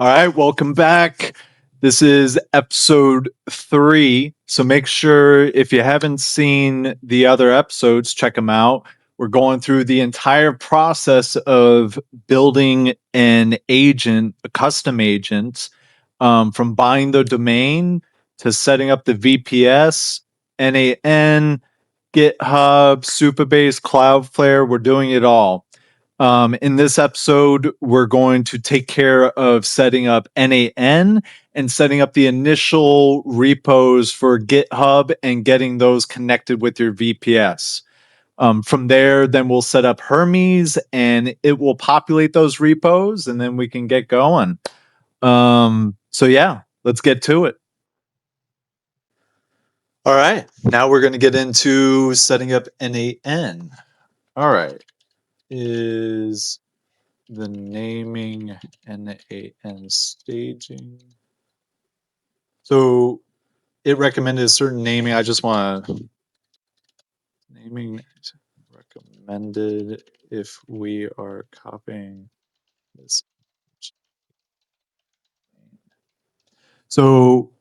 All right, welcome back. This is episode 3. So make sure if you haven't seen the other episodes, check them out. We're going through the entire process of building an agent, a custom agent, from buying the domain to setting up the VPS, N8N, GitHub, Supabase, Cloudflare. We're doing it all. In this episode, we're going to take care of setting up N8N and setting up the initial repos for GitHub and getting those connected with your VPS. From there, then we'll set up Hermes and it will populate those repos and then we can get going. So yeah, let's get to it. All right, now we're going to get into setting up N8N. All right, is the naming N8N staging. So it recommended a certain naming. I just want to naming recommended if we are copying this. So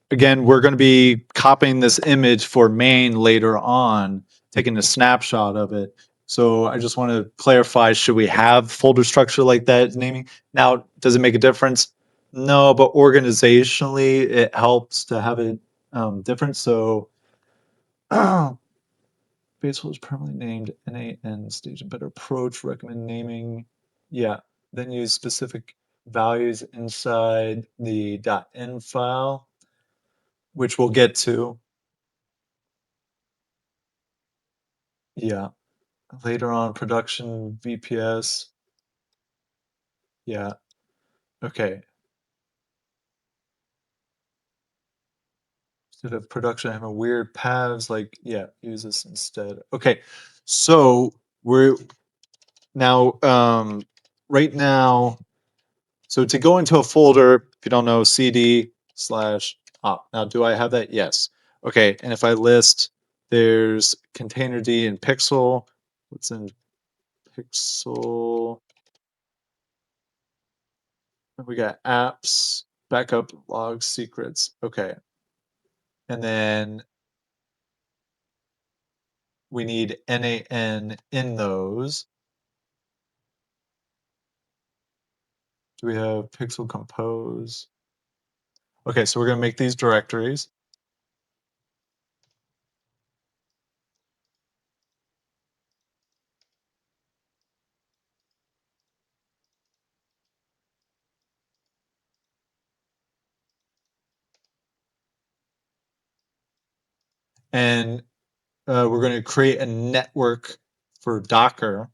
again, we're going to be copying this image for main later on, taking a snapshot of it. So I just want to clarify, should we have folder structure like that naming? Now, does it make a difference? No, but organizationally, it helps to have it different. So baseball is permanently named N8N stage and better approach, recommend naming. Yeah, then use specific values inside the .n file, which we'll get to. Yeah. Later on, production VPS. Yeah. Okay. Instead of production having weird paths, like, yeah, use this instead. Okay. So we're now, right now, so to go into a folder, if you don't know, cd/op. Now, do I have that? Yes. Okay. And if I list, there's containerd and pixel. What's in pixel? We got apps, backup, logs, secrets. Okay. And then we need N8N in those. Do we have pixel compose? Okay, so we're going to make these directories. And we're going to create a network for Docker.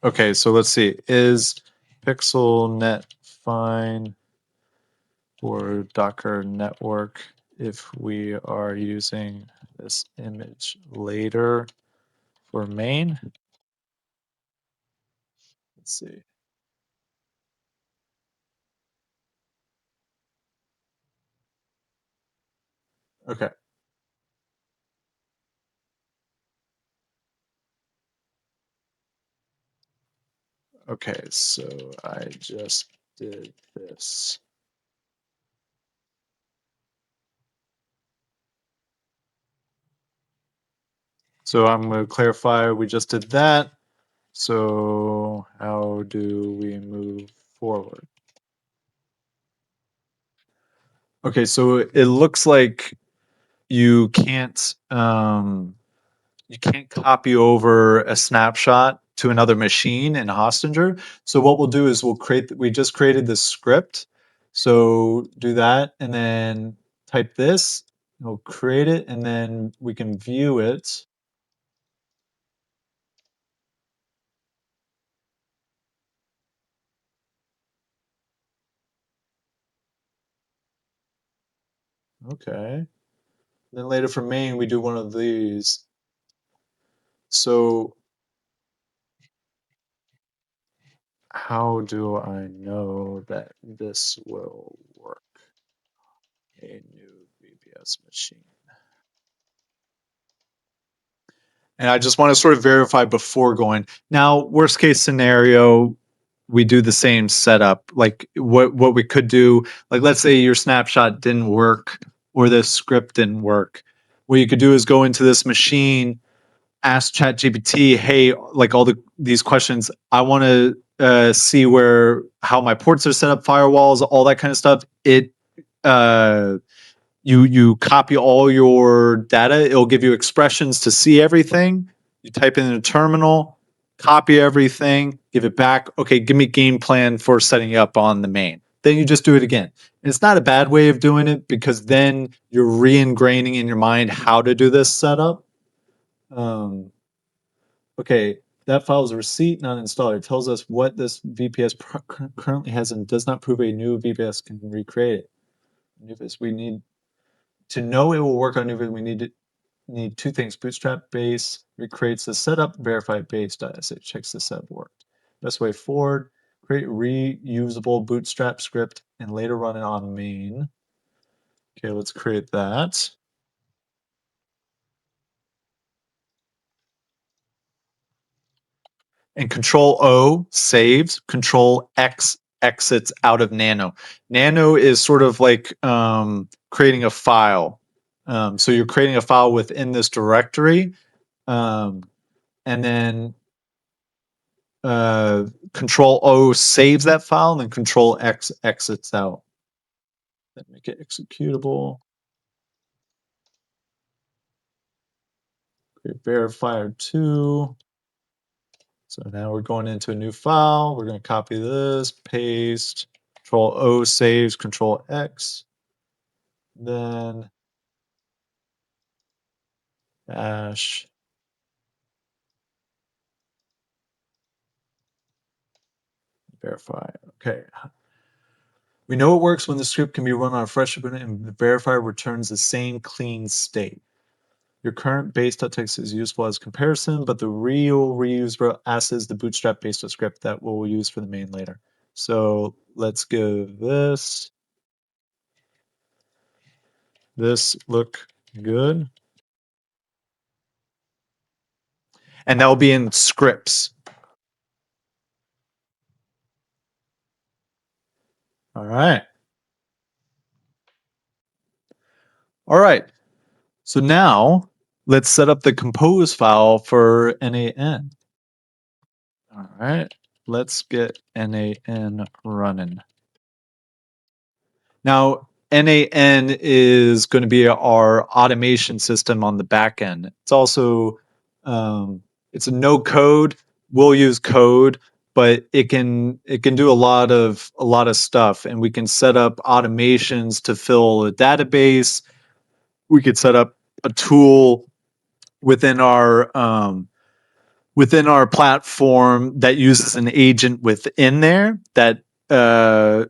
Okay, so let's see. Is pixel net fine for Docker network if we are using this image later for main? Let's see. Okay. Okay, so I just did this. So I'm going to clarify, we just did that. So how do we move forward? Okay, so it looks like you can't copy over a snapshot to another machine in Hostinger. So what we'll do is we just created this script. So do that and then type this, we'll create it and then we can view it. Okay. Then later for main, we do one of these. So how do I know that this will work? A new VBS machine. And I just want to sort of verify before going. Now, worst case scenario, we do the same setup. Like what we could do, like let's say your snapshot didn't work or the script didn't work. What you could do is go into this machine, ask ChatGPT, hey, like all these questions, I want to see how my ports are set up, firewalls, all that kind of stuff. It you copy all your data. It'll give you expressions to see everything. You type in a terminal, copy everything, give it back. Okay, give me game plan for setting it up on the main. Then you just do it again. And it's not a bad way of doing it because then you're re-ingraining in your mind how to do this setup. Okay, that file is a receipt, not installer. It tells us what this VPS currently has and does not prove a new VPS can recreate it. We need to know it will work on new, we need two things. Bootstrap base recreates the setup, verify base.sh checks the setup worked. Best way forward, create reusable bootstrap script and later run it on main. Okay, let's create that. And Control O saves, Control X exits out of Nano. Nano is sort of like creating a file. So you're creating a file within this directory, and then Control O saves that file, and then Control X exits out. Then make it executable. Create verifier 2. So now we're going into a new file. We're going to copy this, paste, Control O saves, Control X. Then dash verify. Okay. We know it works when the script can be run on a fresh open and the verifier returns the same clean state. Your current base.txt is useful as comparison, but the real reusable asset is the bootstrap base.script that we'll use for the main later. So let's give this look good. And that will be in scripts. All right. All right. So now let's set up the compose file for N8N. All right. Let's get N8N running. Now, N8N is going to be our automation system on the back end. It's also it's a no code. We'll use code, but it can do a lot of stuff, and we can set up automations to fill a database. We could set up a tool within our platform that uses an agent within there that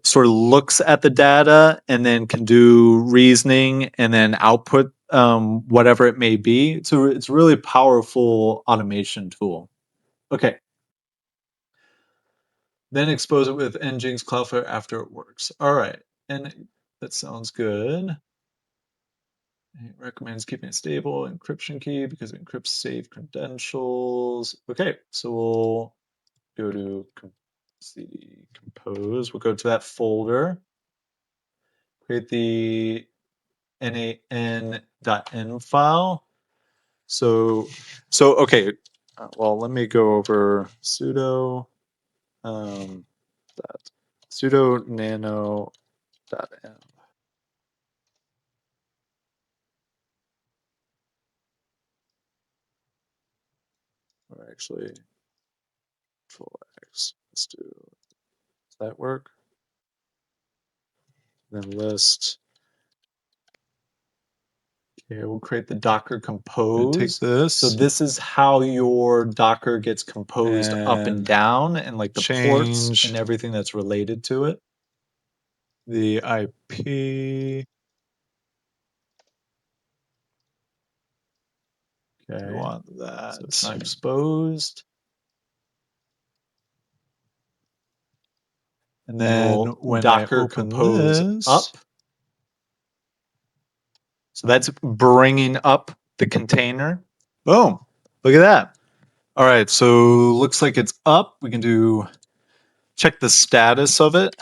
sort of looks at the data and then can do reasoning and then output whatever it may be. It's a really powerful automation tool. Okay. Then expose it with Nginx Cloudflare after it works. All right. And that sounds good. It recommends keeping it stable, encryption key, because it encrypts safe credentials. Okay, so we'll go to cd compose. We'll go to that folder, create the n8n.n file. So okay. Well, let me go over sudo sudo nano.n. Or actually, Control X. Let's do. Does that work? Then list. Okay, we'll create the Docker compose. Take this. So this is how your Docker gets composed up and down, and like the ports and everything that's related to it. The IP. Okay. We want that. So it's not exposed. And then when Docker I open this up, so that's bringing up the container. Boom. Look at that. All right. So looks like it's up. We can check the status of it.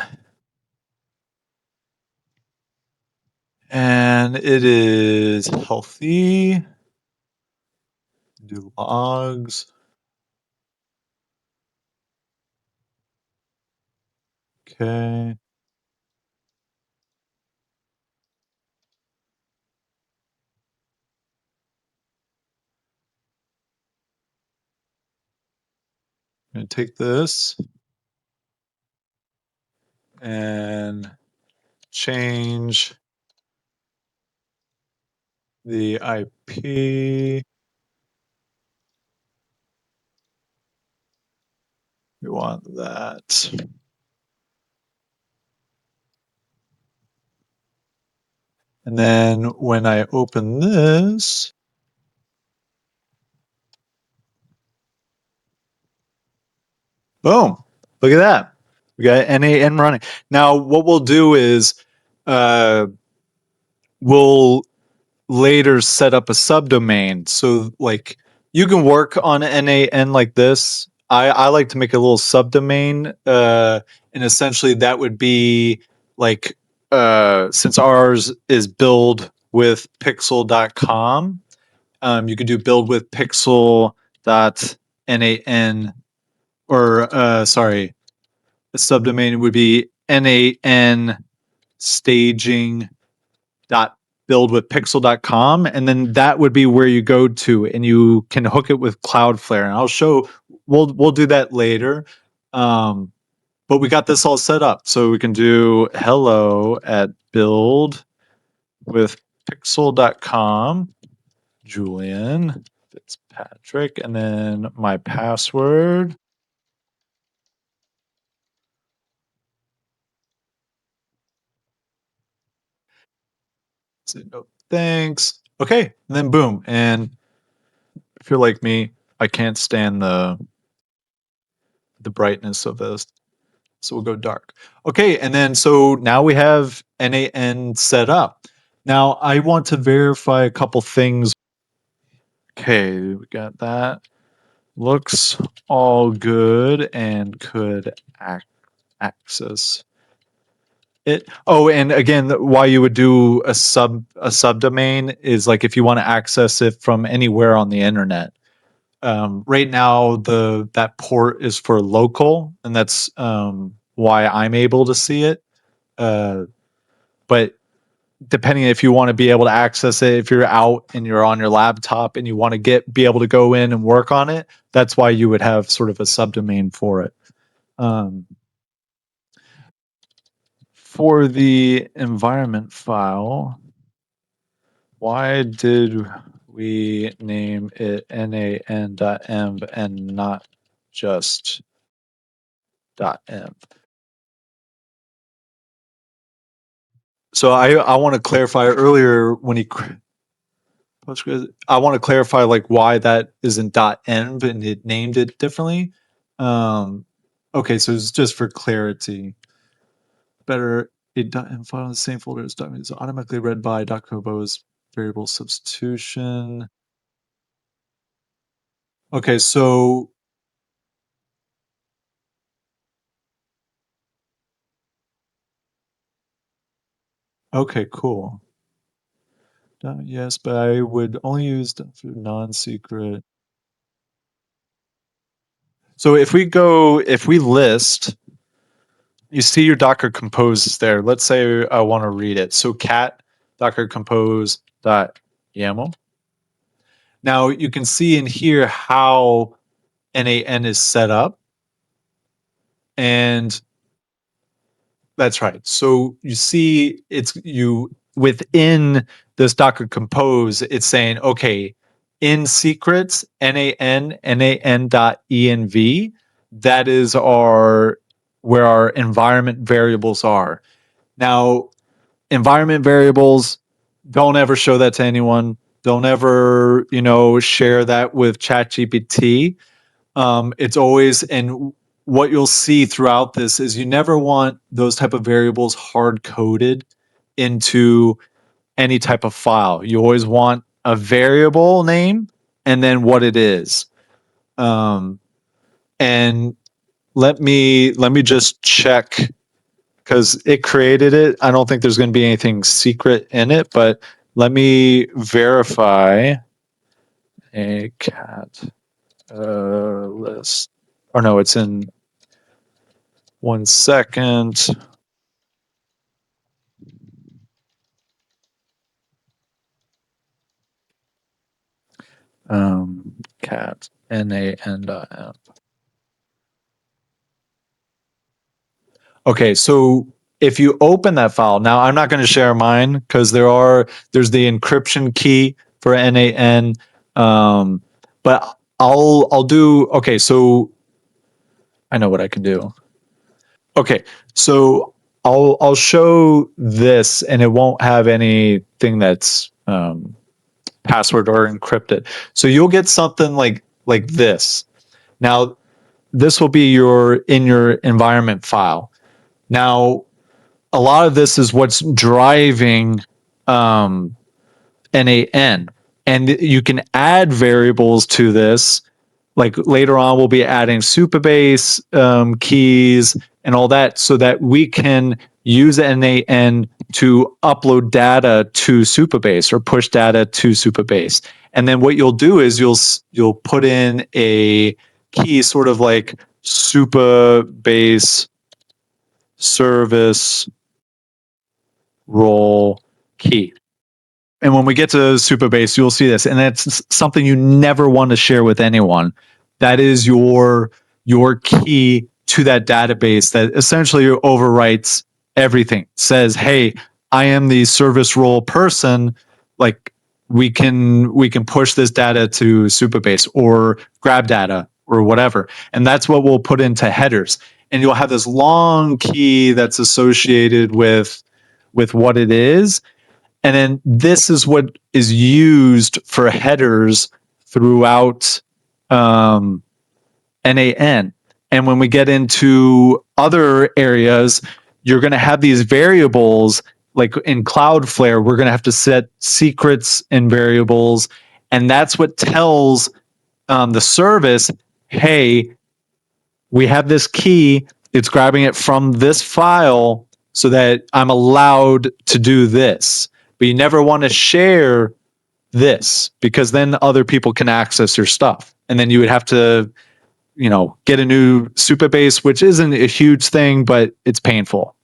And it is healthy. Do logs. Okay. I'm going to take this and change the IP. We want that. And then when I open this, boom, look at that. We got N8N running. Now, what we'll do is we'll later set up a subdomain. So like you can work on N8N like this. I like to make a little subdomain. And essentially that would be like, since ours is build with pixel.com, you could do build with pixel.n8n or sorry, the subdomain would be N8N staging dot build with pixel.com, and then that would be where you go to and you can hook it with Cloudflare. And I'll show we'll do that later. But we got this all set up. So we can do hello at build with pixel.com, Julian Fitzpatrick, and then my password. Say no thanks. Okay, and then boom. And if you're like me, I can't stand the brightness of this. So we'll go dark. Okay, and then so now we have N8N set up. Now I want to verify a couple things. Okay, we got that. Looks all good and could access it. Oh, and again, why you would do a subdomain is like if you want to access it from anywhere on the internet. Right now, that port is for local, and that's why I'm able to see it. But depending if you want to be able to access it, if you're out and you're on your laptop and you want to be able to go in and work on it, that's why you would have sort of a subdomain for it. For the environment file, why did we name it nan.env and not just .env? So I want to clarify earlier when I want to clarify like why that isn't .env and it named it differently. Okay, so it's just for clarity. Better a .env file in the same folder as .env is automatically read by .compose variable substitution. Okay, so okay, cool. Yes, but I would only use non-secret. So if we list, you see your Docker Compose is there. Let's say I want to read it. So cat Docker Compose .yaml. Now you can see in here how N8N is set up. And that's right. So you see within this Docker Compose, it's saying, okay, in secrets, nan.env, that is where our environment variables are. Now, environment variables, don't ever show that to anyone. Don't ever, share that with ChatGPT. It's always, and what you'll see throughout this is you never want those type of variables hard coded into any type of file. You always want a variable name and then what it is. And let me just check, because it created it. I don't think there's going to be anything secret in it, but let me verify a cat list. Or no, it's in 1 second. Cat N8N. Okay, so if you open that file, now I'm not going to share mine because there's the encryption key for N8N, but I'll do. Okay, so I know what I can do. Okay, so I'll show this, and it won't have anything that's password or encrypted. So you'll get something like this. Now, this will be in your environment file. Now, a lot of this is what's driving N8N, and you can add variables to this. Like later on, we'll be adding Supabase keys and all that, so that we can use N8N to upload data to Supabase or push data to Supabase. And then what you'll do is you'll put in a key, sort of like Supabase service role key. And when we get to Supabase, you'll see this, and that's something you never want to share with anyone. That is your key to that database that essentially overwrites everything. Says, "Hey, I am the service role person. Like we can push this data to Supabase or grab data or whatever." And that's what we'll put into headers. And you'll have this long key that's associated with what it is. And then this is what is used for headers throughout N8N. And when we get into other areas, you're going to have these variables. Like in Cloudflare, we're going to have to set secrets and variables. And that's what tells the service, hey, we have this key. It's grabbing it from this file so that I'm allowed to do this. But you never want to share this, because then other people can access your stuff. And then you would have to, get a new Supabase, which isn't a huge thing, but it's painful.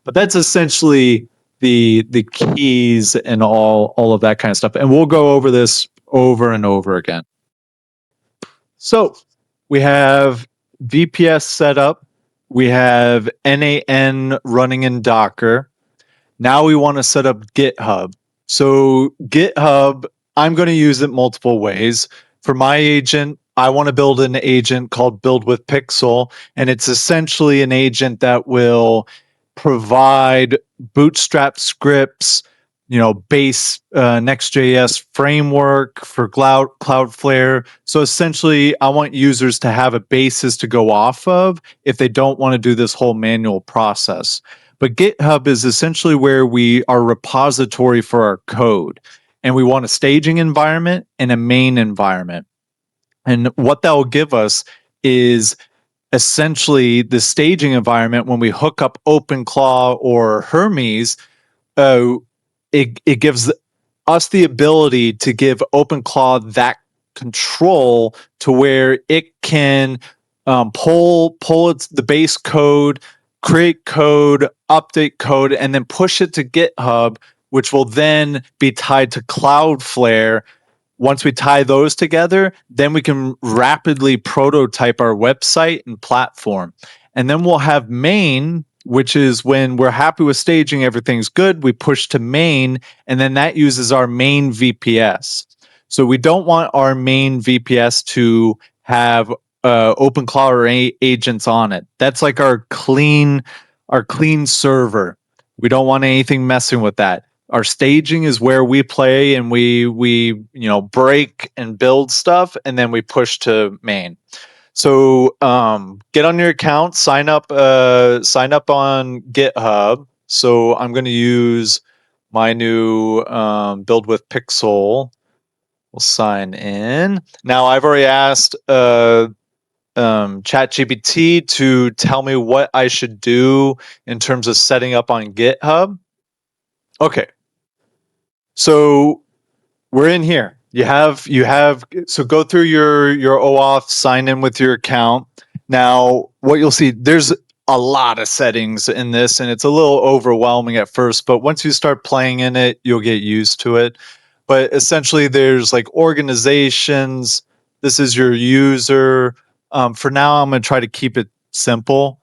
But that's essentially the keys and all of that kind of stuff. And we'll go over this over and over again. So we have VPS setup. We have N8N running in Docker. Now we want to set up GitHub. So GitHub, I'm going to use it multiple ways. For my agent, I want to build an agent called Build with Pixel, and it's essentially an agent that will provide Bootstrap scripts, base Next.js framework for Cloudflare. So essentially, I want users to have a basis to go off of if they don't want to do this whole manual process. But GitHub is essentially where our repository for our code. And we want a staging environment and a main environment. And what that will give us is essentially the staging environment. When we hook up OpenClaw or Hermes, it gives us the ability to give OpenClaw that control to where it can pull the base code, create code, update code, and then push it to GitHub, which will then be tied to Cloudflare. Once we tie those together, then we can rapidly prototype our website and platform. And then we'll have main, which is when we're happy with staging, everything's good, we push to main, and then that uses our main VPS. So we don't want our main VPS to have OpenClaw or agents on it. That's like our clean server. We don't want anything messing with that. Our staging is where we play and we break and build stuff, and then we push to main. So get on your account, sign up on GitHub. So I'm going to use my new build with Pixel. We'll sign in. Now I've already asked ChatGPT to tell me what I should do in terms of setting up on GitHub. Okay. So we're in here. So go through your OAuth, sign in with your account. Now, what you'll see, there's a lot of settings in this, and it's a little overwhelming at first, but once you start playing in it, you'll get used to it. But essentially, there's like organizations. This is your user. For now, I'm going to try to keep it simple.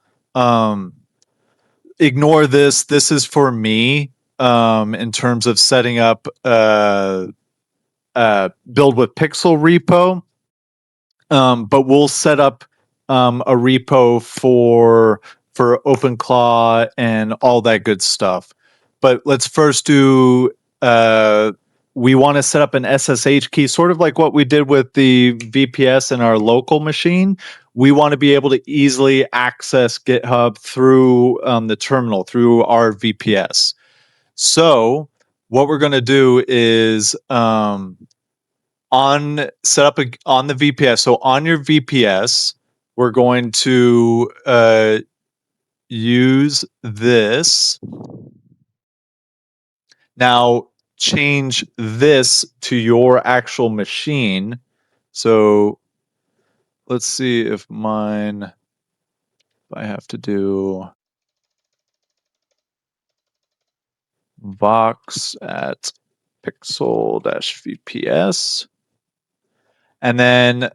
Ignore this. This is for me in terms of setting up build with Pixel repo, but we'll set up a repo for OpenClaw and all that good stuff. But let's first do. We want to set up an SSH key, sort of like what we did with the VPS in our local machine. We want to be able to easily access GitHub through the terminal, through our VPS. So what we're going to do is set up on the VPS. So on your VPS, we're going to use this. Now change this to your actual machine. So let's see if I have to do vox at pixel-vps. And then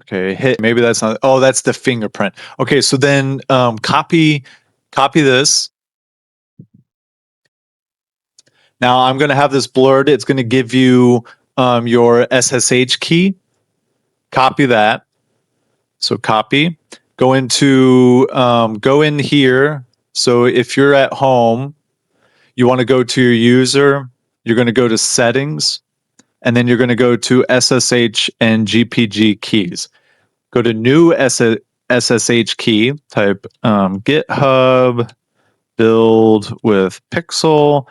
okay, maybe that's not. Oh, that's the fingerprint. Okay, so then copy this. Now I'm going to have this blurred. It's going to give you your SSH key. Copy that. So copy. Go in here. So if you're at home, you want to go to your user. You're going to go to settings, and then you're going to go to SSH and GPG keys. Go to new SSH key. Type GitHub build with Pixel,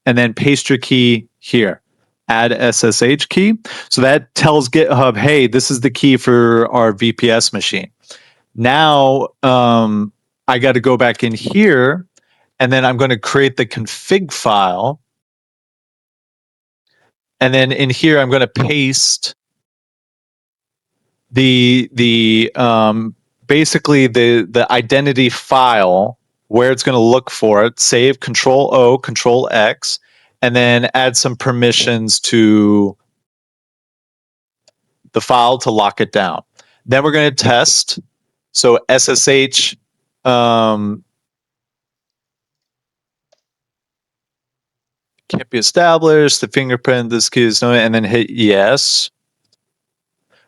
and then paste your key here. Add SSH key. So that tells GitHub, hey, this is the key for our VPS machine. Now I got to go back in here, and then I'm going to create the config file. And then in here, I'm going to paste the basically the identity file where it's going to look for it. Save Control O, Control X, and then add some permissions to the file to lock it down. Then we're going to test. So SSH can't be established. The fingerprint, this key is no, and then hit yes.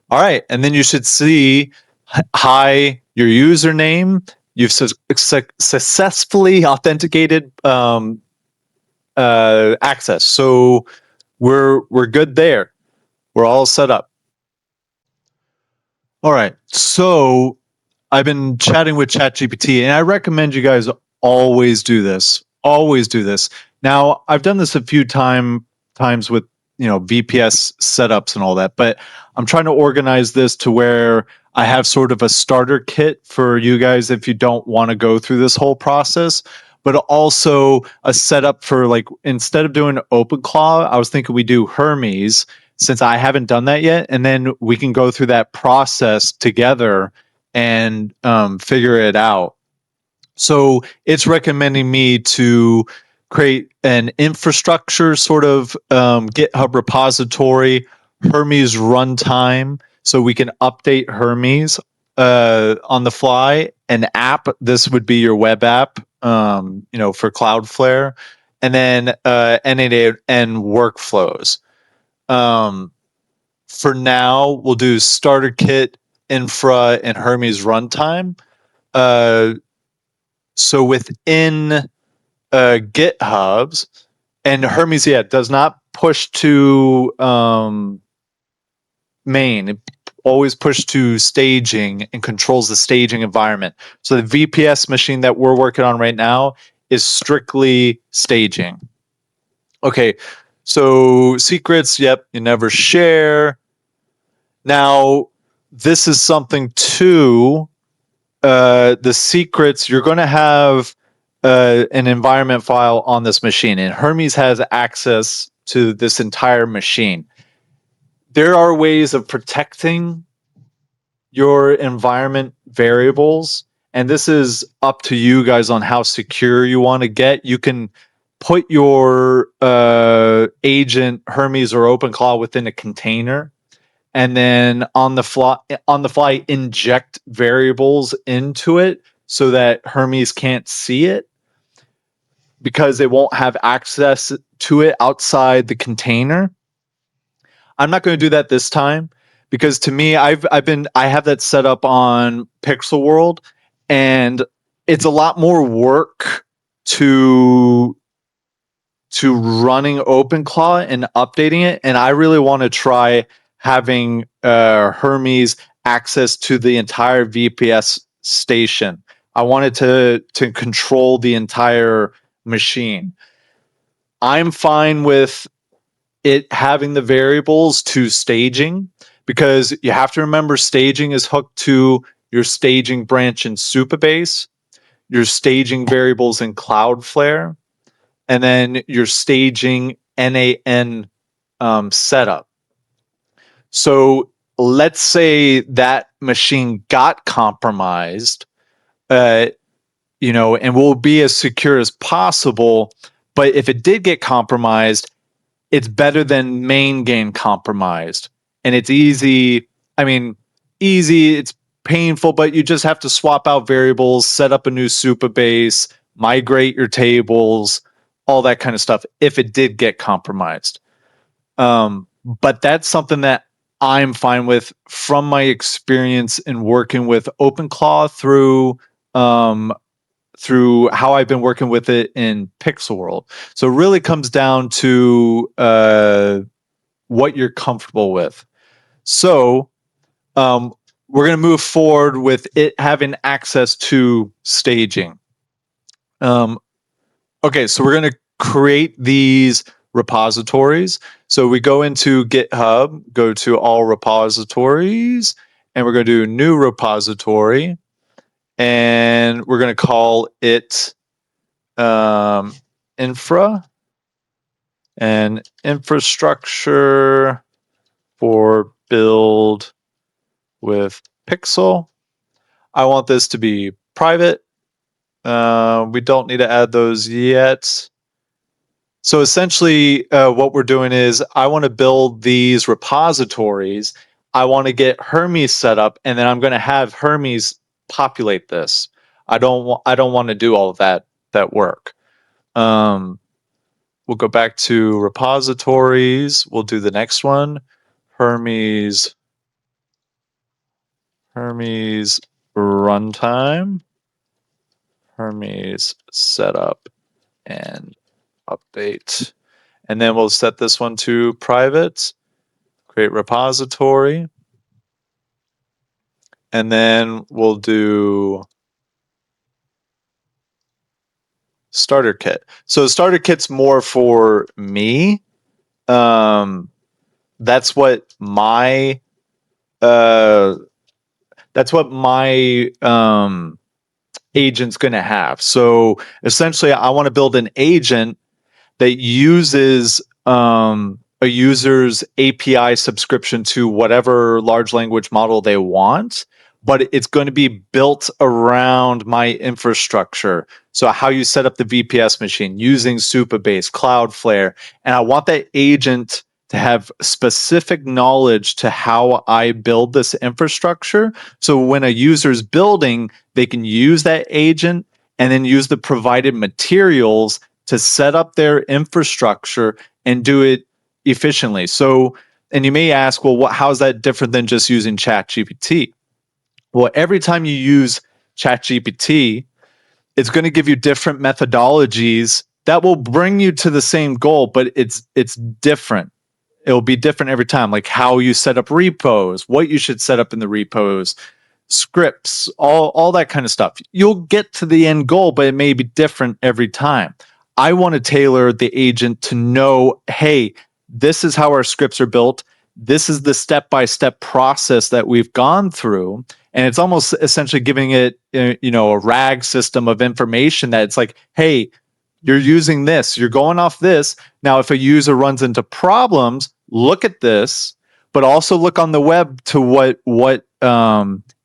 All right, and then you should see hi, your username. You've successfully authenticated access. So we're good there. We're all set up. All right. So I've been chatting with ChatGPT, and I recommend you guys always do this. Always do this. Now, I've done this a few times with VPS setups and all that, but I'm trying to organize this to where I have sort of a starter kit for you guys if you don't want to go through this whole process, but also a setup for, like, instead of doing OpenClaw, I was thinking we do Hermes, since I haven't done that yet, and then we can go through that process together and figure it out. So it's recommending me to create an infrastructure sort of GitHub repository, Hermes runtime, so we can update Hermes on the fly. An app, this would be your web app, for Cloudflare, and then N8N workflows. For now, we'll do starter kit, infra, and Hermes runtime. So within GitHub's, and Hermes, does not push to main. It always push to staging and controls the staging environment. So the VPS machine that we're working on right now is strictly staging. Okay, so secrets, yep, you never share. Now, this is something too. The secrets, you're going to have an environment file on this machine, and Hermes has access to this entire machine. There are ways of protecting your environment variables, and this is up to you guys on how secure you want to get. You can put your agent Hermes or OpenClaw within a container, and then on the fly inject variables into it so that Hermes can't see it, because it won't have access to it outside the container. I'm not going to do that this time, because to me, I have that set up on Pixel World, and it's a lot more work to running OpenClaw and updating it, and I really want to try having Hermes access to the entire VPS station. I wanted to control the entire machine. I'm fine with it having the variables to staging, because you have to remember staging is hooked to your staging branch in Supabase, your staging variables in Cloudflare, and then your staging N8N setup. So let's say that machine got compromised, and we'll be as secure as possible. But if it did get compromised, it's better than main getting compromised. And it's easy. I mean, easy, it's painful, but you just have to swap out variables, set up a new Supabase, migrate your tables, all that kind of stuff if it did get compromised. But that's something that I'm fine with from my experience in working with OpenClaw through how I've been working with it in Pixel World. So it really comes down to what you're comfortable with. So we're going to move forward with it having access to staging. Okay, so we're going to create these repositories. So we go into GitHub, go to all repositories, and we're going to do new repository, and we're going to call it infra and infrastructure for build with Pixel. I want this to be private. We don't need to add those yet. So essentially, what we're doing is I want to build these repositories. I want to get Hermes set up, and then I'm going to have Hermes populate this. I don't want to do all of that work. We'll go back to repositories. We'll do the next one. Hermes runtime, Hermes setup, and update. And then we'll set this one to private, create repository. And then we'll do starter kit. So starter kit's more for me. That's what my agent's going to have. So essentially, I want to build an agent that uses a user's API subscription to whatever large language model they want, but it's going to be built around my infrastructure. So how you set up the VPS machine using Supabase, Cloudflare, and I want that agent to have specific knowledge to how I build this infrastructure. So when a user's building, they can use that agent and then use the provided materials to set up their infrastructure and do it efficiently. So, and you may ask, well, how is that different than just using ChatGPT? Well, every time you use ChatGPT, it's going to give you different methodologies that will bring you to the same goal, but it's different. It'll be different every time, like how you set up repos, what you should set up in the repos, scripts, all that kind of stuff. You'll get to the end goal, but it may be different every time. I want to tailor the agent to know, hey, this is how our scripts are built. This is the step-by-step process that we've gone through. And it's almost essentially giving it, a RAG system of information that it's like, hey, you're using this, you're going off this. Now, if a user runs into problems, look at this, but also look on the web to what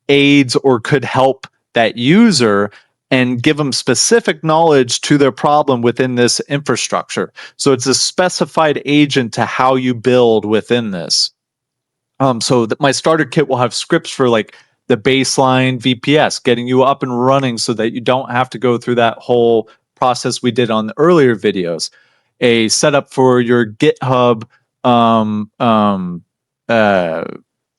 aids or could help that user and give them specific knowledge to their problem within this infrastructure. So it's a specified agent to how you build within this. So my starter kit will have scripts for like the baseline VPS, getting you up and running so that you don't have to go through that whole process we did on the earlier videos. A setup for your GitHub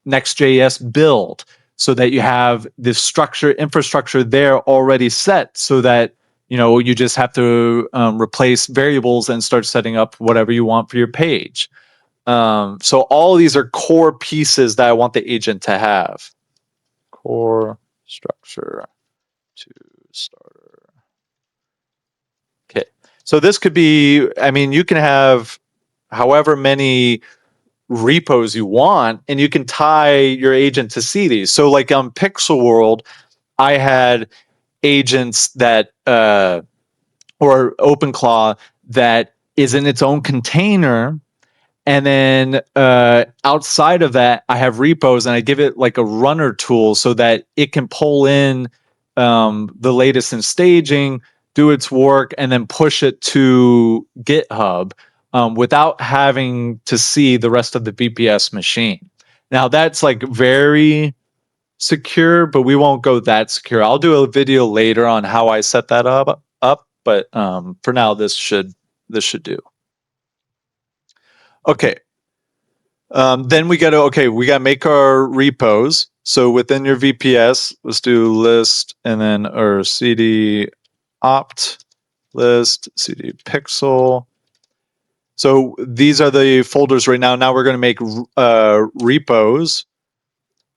Next.js build, so that you have this infrastructure there already set, so that you just have to replace variables and start setting up whatever you want for your page. So all of these are core pieces that I want the agent to have. Core structure to starter. Okay. So this could be, you can have however many repos you want, and you can tie your agent to see these. So like on Pixel World, I had agents that, or OpenClaw, that is in its own container. And then outside of that, I have repos, and I give it like a runner tool so that it can pull in the latest in staging, do its work, and then push it to GitHub without having to see the rest of the VPS machine. Now, that's like very secure, but we won't go that secure. I'll do a video later on how I set that up, but for now, this should do. Okay. Then we got to make our repos. So within your VPS, let's do list and then our cd opt list, cd pixel. So these are the folders right now. Now we're going to make repos.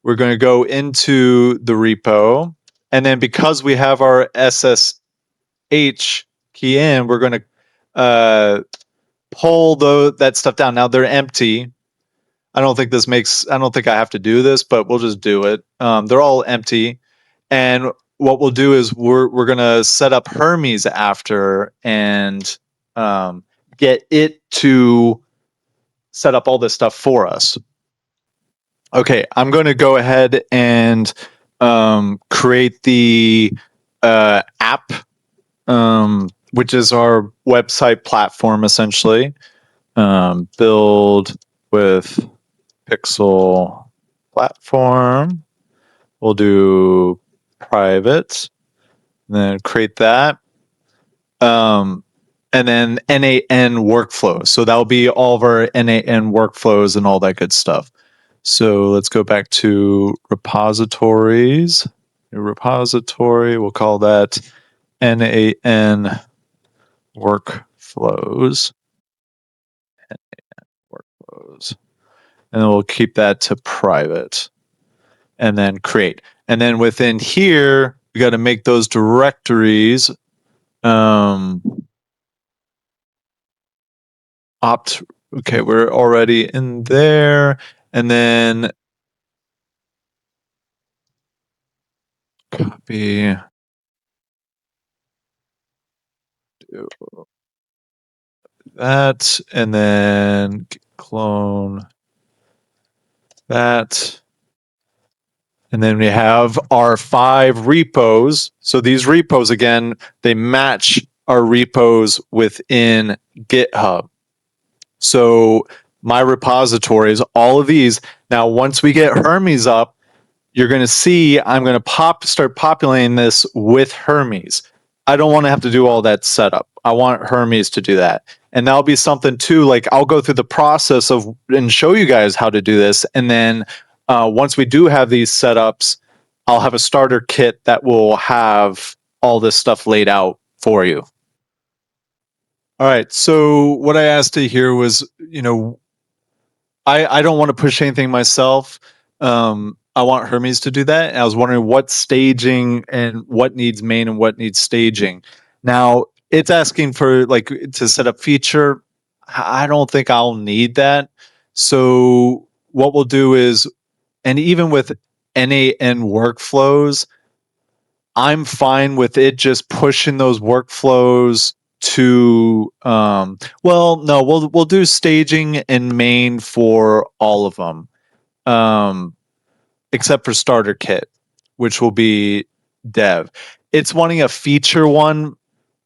We're going to go into the repo. And then because we have our SSH key in, we're going to pull that stuff down. Now they're empty. I don't think I have to do this, but we'll just do it. They're all empty. And what we'll do is we're going to set up Hermes after and get it to set up all this stuff for us. Okay, I'm going to go ahead and create the app, which is our website platform, essentially. Build with Pixel platform. We'll do private, and then create that. And then N8N workflow. So that'll be all of our N8N workflows and all that good stuff. So let's go back to repositories. New repository, we'll call that N8N workflows. N8N workflows. And then we'll keep that to private. And then create. And then within here, we got to make those directories opt. Okay, we're already in there. And then copy. Do that. And then clone that. And then we have our 5 repos. So these repos, again, they match our repos within GitHub. So my repositories, all of these. Now, once we get Hermes up, you're going to see I'm going to start populating this with Hermes. I don't want to have to do all that setup. I want Hermes to do that. And that'll be something too, like I'll go through the process and show you guys how to do this. And then once we do have these setups, I'll have a starter kit that will have all this stuff laid out for you. All right. So what I asked you here was, I don't want to push anything myself. I want Hermes to do that. And I was wondering what staging and what needs main and what needs staging. Now it's asking for like to set up feature. I don't think I'll need that. So what we'll do is, and even with N8N workflows, I'm fine with it just pushing those workflows to well, no, we'll do staging and main for all of them. Except for starter kit, which will be dev. It's wanting a feature one,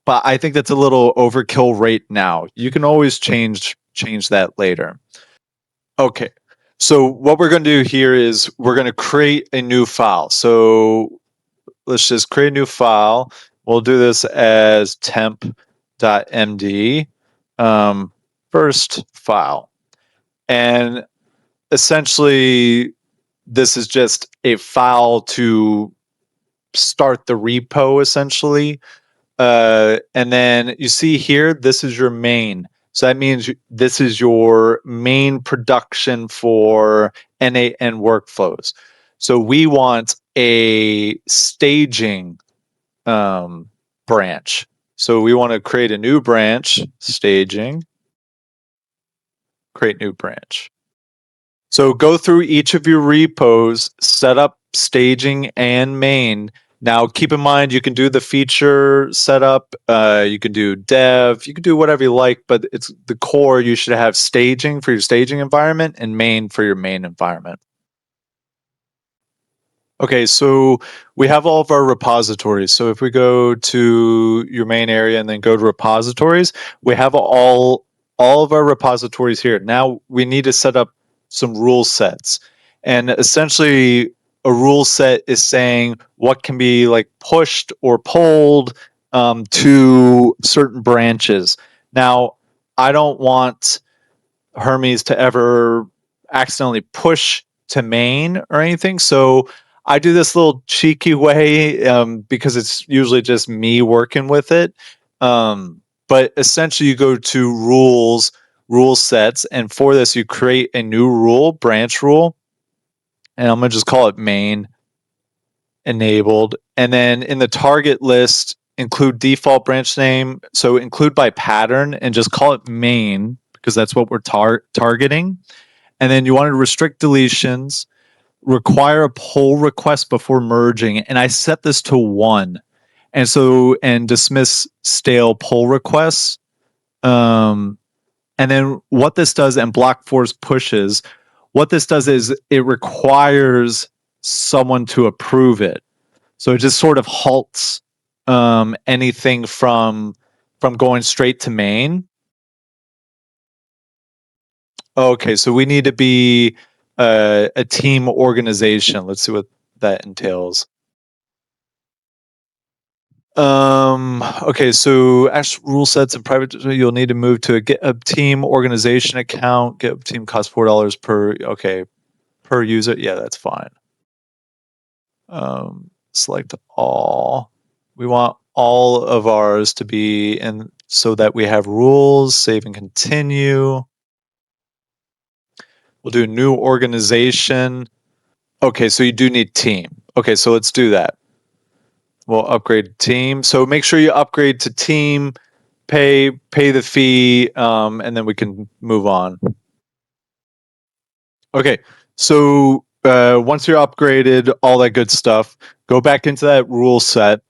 but I think that's a little overkill right now. You can always change that later. Okay. So what we're going to do here is we're going to create a new file. So let's just create a new file. We'll do this as temp.md, first file. And essentially, this is just a file to start the repo, essentially. And then you see here, this is your main. So that means this is your main production for N8N workflows. So we want a staging branch. So we want to create a new branch, staging, create new branch. So go through each of your repos, set up staging and main. Now, keep in mind, you can do the feature setup, you can do dev, you can do whatever you like, but it's the core. You should have staging for your staging environment and main for your main environment. Okay, so we have all of our repositories. So if we go to your main area and then go to repositories, we have all of our repositories here. Now we need to set up some rule sets. And essentially a rule set is saying what can be like pushed or pulled to certain branches. Now, I don't want Hermes to ever accidentally push to main or anything. So I do this little cheeky way because it's usually just me working with it. But essentially, you go to rules, rule sets, and for this, you create a new rule, branch rule, and I'm going to just call it main enabled. And then in the target list, include default branch name. So include by pattern and just call it main because that's what we're targeting. And then you want to restrict deletions, require a pull request before merging. And I set this to 1. And so, and dismiss stale pull requests. And then what this does, and block force pushes, what this does is it requires someone to approve it. So it just sort of halts anything from going straight to main. Okay, so we need to be a team organization. Let's see what that entails. Okay, so as rule sets and private, you'll need to move to a GitHub team organization account. GitHub team costs $4 per user. Yeah, that's fine. Select all. We want all of ours to be in so that we have rules, save and continue. We'll do new organization. Okay, so you do need team. Okay, so let's do that. We'll upgrade team. So make sure you upgrade to team, pay the fee, and then we can move on. Okay, so once you're upgraded, all that good stuff, go back into that rule set.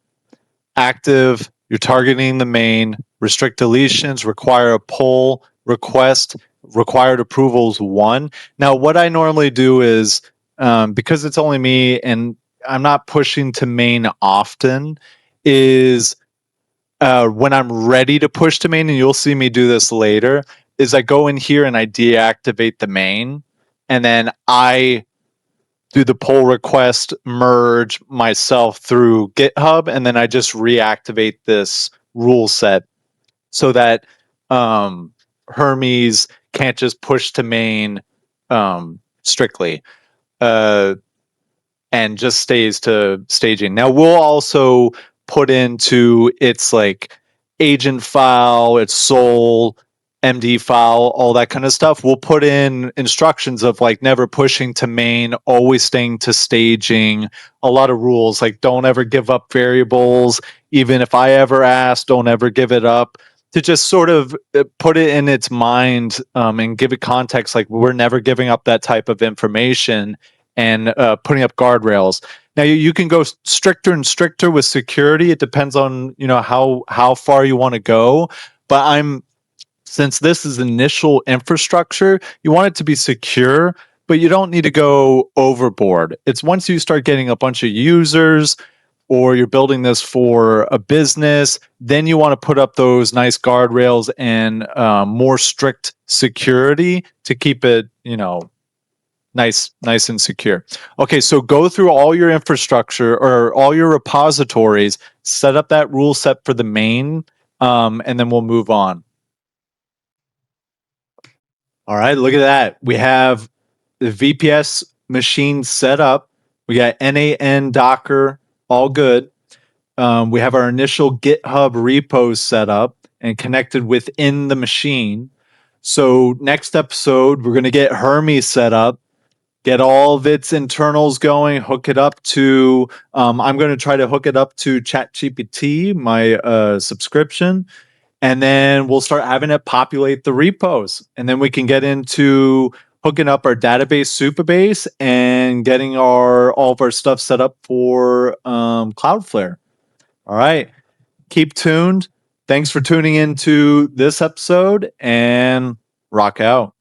Active, you're targeting the main, restrict deletions, require a pull request, required approvals 1. Now, what I normally do is, because it's only me and I'm not pushing to main often, is when I'm ready to push to main, and you'll see me do this later, is I go in here and I deactivate the main, and then I do the pull request merge myself through GitHub, and then I just reactivate this rule set so that Hermes can't just push to main strictly and just stays to staging. Now we'll also put into its like agent file, its soul, MD file, all that kind of stuff. We'll put in instructions of like never pushing to main, always staying to staging, a lot of rules like don't ever give up variables. Even if I ever ask, don't ever give it up, to just sort of put it in its mind and give it context. Like we're never giving up that type of information, and putting up guardrails. Now you can go stricter and stricter with security. It depends on how far you want to go. But since this is initial infrastructure, you want it to be secure, but you don't need to go overboard. It's once you start getting a bunch of users or you're building this for a business, then you want to put up those nice guardrails and more strict security to keep it, nice and secure. Okay, so go through all your infrastructure or all your repositories, set up that rule set for the main, and then we'll move on. All right, look at that. We have the VPS machine set up. We got N8N Docker, all good. We have our initial GitHub repos set up and connected within the machine. So next episode, we're going to get Hermes set up, get all of its internals going, hook it up to, I'm going to try to hook it up to ChatGPT, my subscription. And then we'll start having it populate the repos. And then we can get into hooking up our database Supabase and getting all of our stuff set up for Cloudflare. All right. Keep tuned. Thanks for tuning into this episode and rock out.